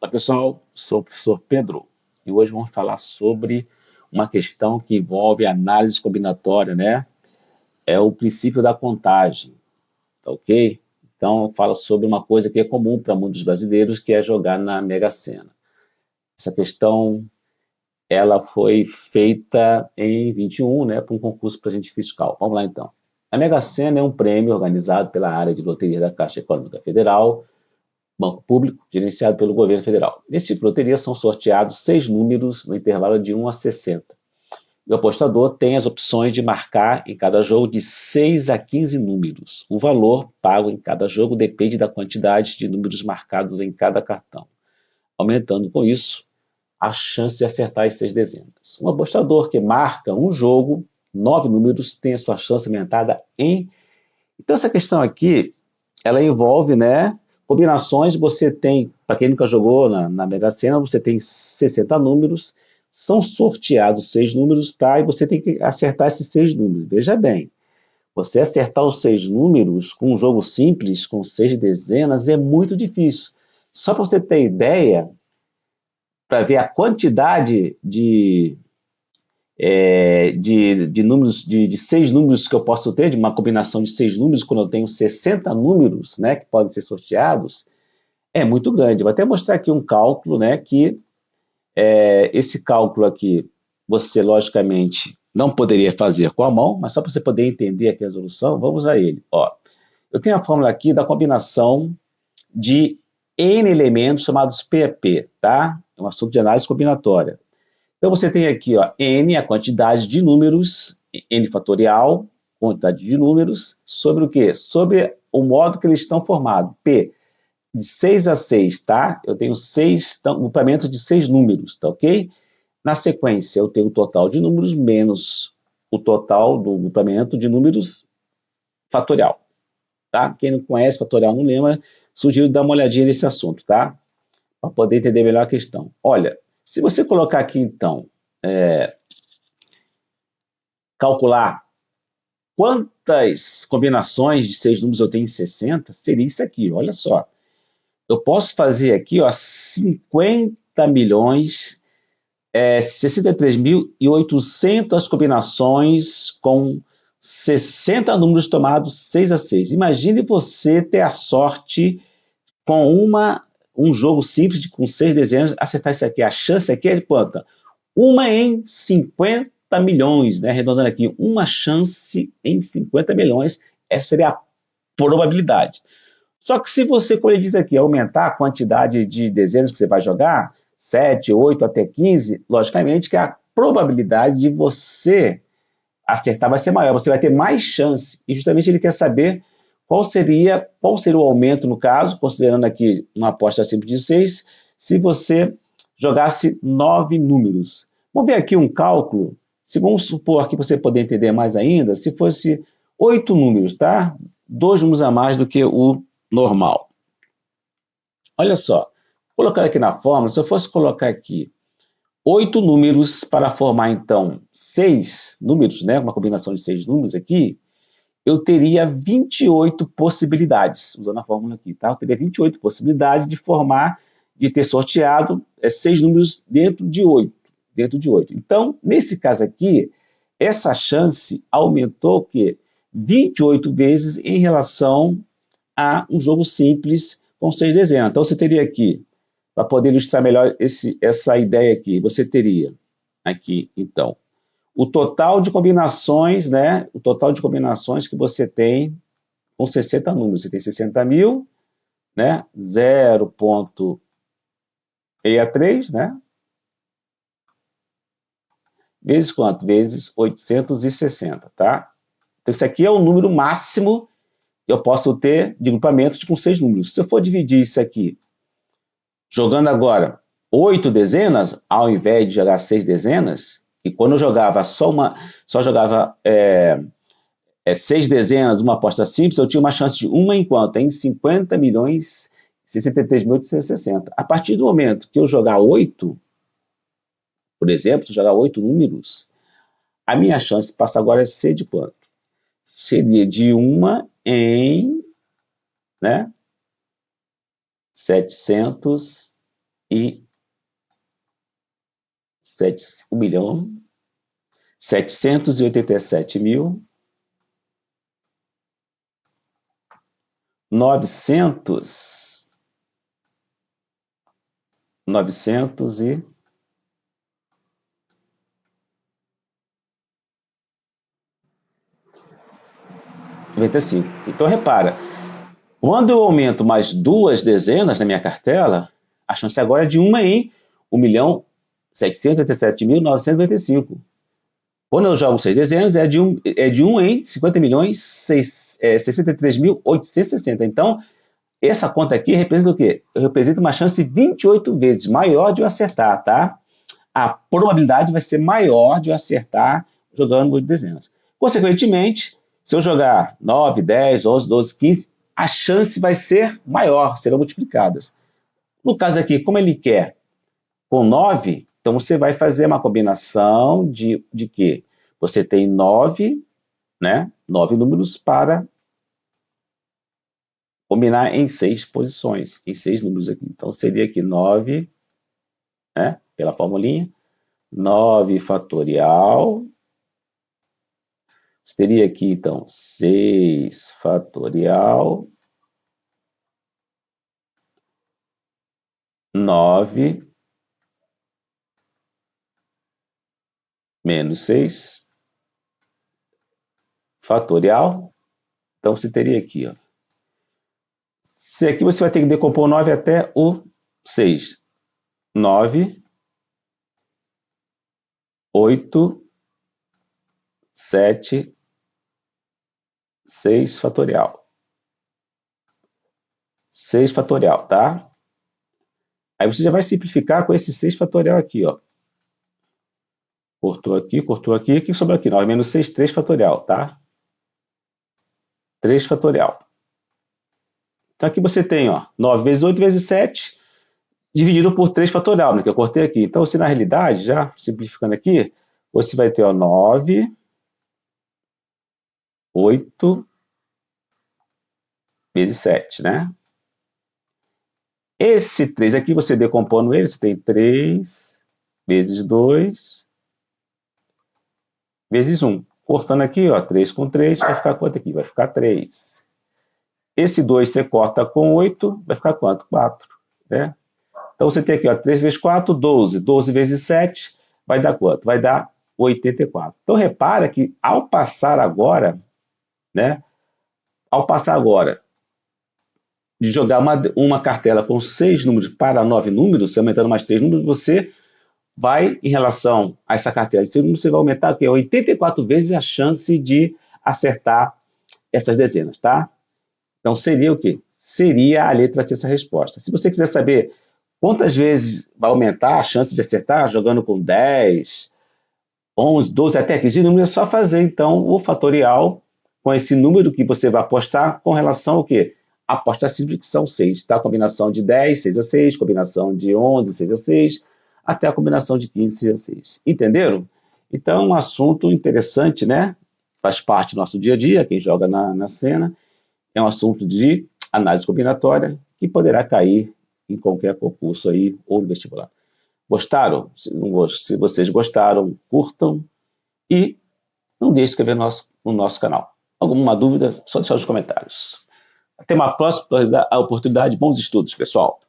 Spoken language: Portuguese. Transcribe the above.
Olá pessoal, sou o professor Pedro e hoje vamos falar sobre uma questão que envolve análise combinatória, né? É o princípio da contagem, tá ok? Então fala sobre uma coisa que é comum para muitos brasileiros, que é jogar na Mega Sena. Essa questão ela foi feita em 21, né, para um concurso para agente fiscal. Vamos lá então. A Mega Sena é um prêmio organizado pela área de loteria da Caixa Econômica Federal, banco público, gerenciado pelo governo federal. Nesse tipo de loteria são sorteados 6 números no intervalo de 1 a 60. O apostador tem as opções de marcar em cada jogo de 6 a 15 números. O valor pago em cada jogo depende da quantidade de números marcados em cada cartão, aumentando com isso a chance de acertar as 6 dezenas. Um apostador que marca um jogo, 9 números, tem a sua chance aumentada em... Então essa questão aqui, ela envolve, né, combinações. Você tem, para quem nunca jogou na Mega Sena, você tem 60 números, são sorteados 6 números, tá? E você tem que acertar esses 6 números. Veja bem, você acertar os 6 números com um jogo simples, com 6 dezenas, é muito difícil. Só para você ter ideia, para ver a quantidade de números, de 6 números que eu posso ter, de uma combinação de 6 números, quando eu tenho 60 números, né, que podem ser sorteados, é muito grande. Vou até mostrar aqui um cálculo, né, que esse cálculo aqui, você logicamente não poderia fazer com a mão, mas só para você poder entender aqui a resolução, vamos a ele. Ó, eu tenho a fórmula aqui da combinação de N elementos chamados PEP, tá? É um assunto de análise combinatória. Então você tem aqui, ó, N, a quantidade de números, N fatorial, quantidade de números, sobre o quê? Sobre o modo que eles estão formados. P, de 6 a 6, tá? Eu tenho 6, grupamento de 6 números, tá ok? Na sequência, eu tenho o total de números menos o total do grupamento de números fatorial, tá? Quem não conhece fatorial, não lembra, sugiro dar uma olhadinha nesse assunto, tá? Para poder entender melhor a questão. Olha, se você colocar aqui, então, calcular quantas combinações de 6 números eu tenho em 60, seria isso aqui, olha só. Eu posso fazer aqui, ó, 50 milhões, 63.800 combinações com 60 números tomados 6 a 6. Imagine você ter a sorte com um jogo simples com 6 dezenas, acertar isso aqui. A chance aqui é de quanto? 1 em 50 milhões, né? Arredondando aqui, uma chance em 50 milhões, essa seria a probabilidade. Só que se você, como ele diz aqui, aumentar a quantidade de dezenas que você vai jogar, 7, 8 até 15, logicamente que a probabilidade de você acertar vai ser maior, você vai ter mais chance. E justamente ele quer saber qual seria o aumento no caso, considerando aqui uma aposta simples de 6, se você jogasse 9 números. Vamos ver aqui um cálculo, se vamos supor aqui para você poder entender mais ainda, se fosse 8 números, tá? 2 números a mais do que o normal. Olha só, colocar aqui na fórmula, se eu fosse colocar aqui 8 números para formar, então, 6 números, né, uma combinação de 6 números aqui, eu teria 28 possibilidades, usando a fórmula aqui, tá? Eu teria 28 possibilidades de formar, de ter sorteado 6 números dentro de 8. Dentro de 8. Então, nesse caso aqui, essa chance aumentou o quê? 28 vezes em relação a um jogo simples com 6 dezenas. Então, você teria aqui, para poder ilustrar melhor essa ideia aqui, você teria aqui, então, o total de combinações, né? O total de combinações que você tem com 60 números. Você tem 60 mil, né? 0,63, né? Vezes quanto? Vezes 860, tá? Então, isso aqui é o número máximo que eu posso ter de grupamentos com 6 números. Se eu for dividir isso aqui, jogando agora 8 dezenas, ao invés de jogar 6 dezenas, e quando eu jogava só jogava 6 dezenas, uma aposta simples, eu tinha uma chance de uma em quanto? Em 50 milhões 63.860. A partir do momento que eu jogar 8, por exemplo, se eu jogar 8 números, a minha chance passa agora a ser de quanto? Seria de 1 em, né, 750 Então, repara, quando eu aumento mais duas dezenas na minha cartela, a chance agora é de 1 em 1.787.995. Quando eu jogo 6 dezenas, é de 1 em 50.663.860. Então, essa conta aqui representa o quê? Representa uma chance 28 vezes maior de eu acertar, tá? A probabilidade vai ser maior de eu acertar jogando 8 dezenas. Consequentemente, se eu jogar 9, 10, 11, 12, 15, a chance vai ser maior, serão multiplicadas. No caso aqui, como ele quer com 9, então você vai fazer uma combinação de quê? Você tem 9, né? 9 números para combinar em 6 posições, em 6 números aqui. Então seria aqui 9, né? Pela formulinha, 9 fatorial. Seria aqui, então, 6 fatorial, 9 menos 6 fatorial. Então, você teria aqui, ó. Se aqui você vai ter que decompor 9 até o 6. 9, 8, 7, 6 fatorial. 6 fatorial, tá? Aí você já vai simplificar com esse 6 fatorial aqui, ó. Cortou aqui, cortou aqui. O que sobrou aqui? 9 menos 6, 3 fatorial, tá? 3 fatorial. Então aqui você tem, ó, 9 vezes 8 vezes 7, dividido por 3 fatorial, né, que eu cortei aqui. Então, se na realidade, já simplificando aqui, você vai ter, ó, 9, 8 vezes 7, né? Esse 3 aqui, você decompondo ele, você tem 3 vezes 2 vezes 1. Cortando aqui, ó, 3 com 3, vai ficar quanto aqui? Vai ficar 3. Esse 2 você corta com 8, vai ficar quanto? 4, né? Então, você tem aqui, ó, 3 vezes 4, 12. 12 vezes 7, vai dar quanto? Vai dar 84. Então, repara que, ao passar agora, né? Ao passar agora de jogar uma cartela com 6 números para 9 números, você aumentando mais 3 números, você vai, em relação a essa cartela de 6 números, você vai aumentar o quê? 84 vezes a chance de acertar essas dezenas, tá? Então, seria o quê? Seria a letra C essa resposta. Se você quiser saber quantas vezes vai aumentar a chance de acertar, jogando com 10, 11, 12, até 15 números, é só fazer, então, o fatorial com esse número que você vai apostar com relação ao quê? Aposta simples, que são 6, tá? Combinação de 10, 6 a 6, combinação de 11, 6 a 6, até a combinação de 15, 6 a 6. Entenderam? Então, é um assunto interessante, né? Faz parte do nosso dia a dia, quem joga na cena. É um assunto de análise combinatória que poderá cair em qualquer concurso aí ou no vestibular. Gostaram? Se vocês gostaram, curtam e não deixe de inscrever no nosso canal. Alguma dúvida, só deixar nos comentários. Até uma próxima oportunidade. Bons estudos, pessoal!